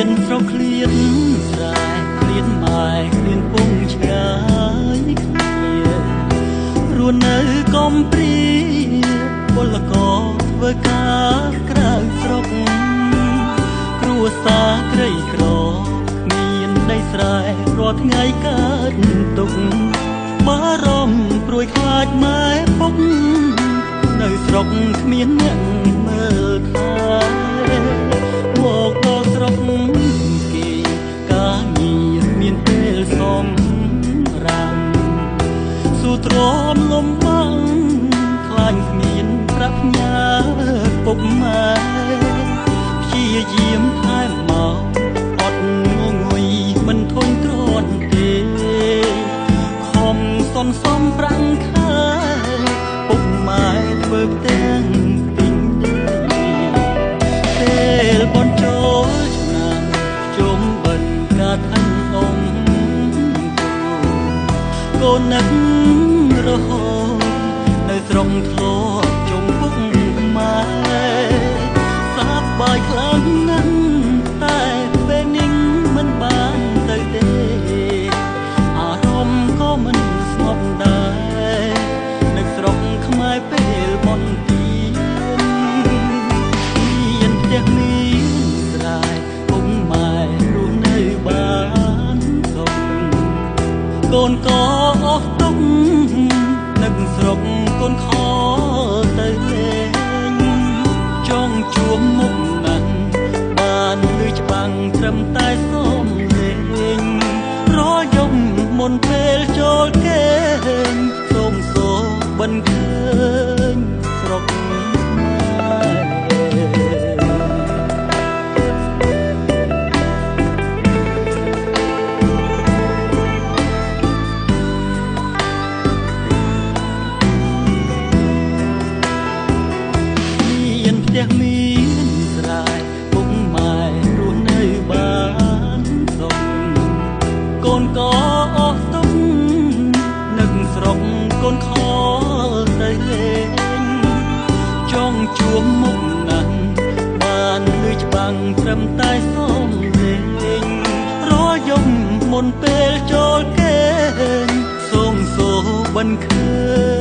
นស្រោคលៀនស្រែឃ្លានម៉ែឃ្លានពងឆ្ងាយគ្នារួននៅកំព្រីពលករធ្វើការក្រៅស្រុកគ្រួសារក្រីក្រគ្មានដីស្រែរាល់ថ្ងៃកើតទុក្ខបារម្ភព្រួយខ្លាចម៉ែពុកនៅស្រុកគ្មានអ្នកមើលថែមកដល់ស្រុកគេការងារមានពេលសំរាំស៊ូទ្រាំលំបាំងខ្លាញ់គ្មានប្រាក់ញើពុកម៉ែព្យាយាមថែមមកអត់ងងុយមិនធុញទ្រាន់ទេខំសន្សំប្រាំងខែពុកម៉ែធ្វើផ្ទាំងទិញដីពេលបនចូលឆ្នាំជុំបិណ្ឌកាថឹងអង្គកូននឹករហូតនៅស្រុកធ្លាប់ជុំពុកម៉ែសប្បាយខ្លាំងណាស់តែពេលនេះមិនបានទៅទេអារម្មណ៍ក៏មិនស្ងប់ដែរនៅស្រុកខ្មែរពេលបនទីមានផ្ទះមានស្រែពុកម៉ែរស់នៅបានសុខកូនក៏អស់ទុកនឹកស្រុកកូនខទៅលេងចង់ជួបមុខណាស់បានលឺច្បាំងត្រឹមតែសំលេងរយំមុនពេលចូលគេងសូមសូបិនឃើញស្រុកផ្ទះមានស្រែពុកម៉ែរស់នៅបានសុខកូនក៏អស់ទុកនឹកស្រុកកូនខទៅលេងចង់ជួបមុខណាស់បានលឺច្បាំងត្រឹមតែសំលេងរយំមុនពេលចូលគេងសូមសូបិនឃើញ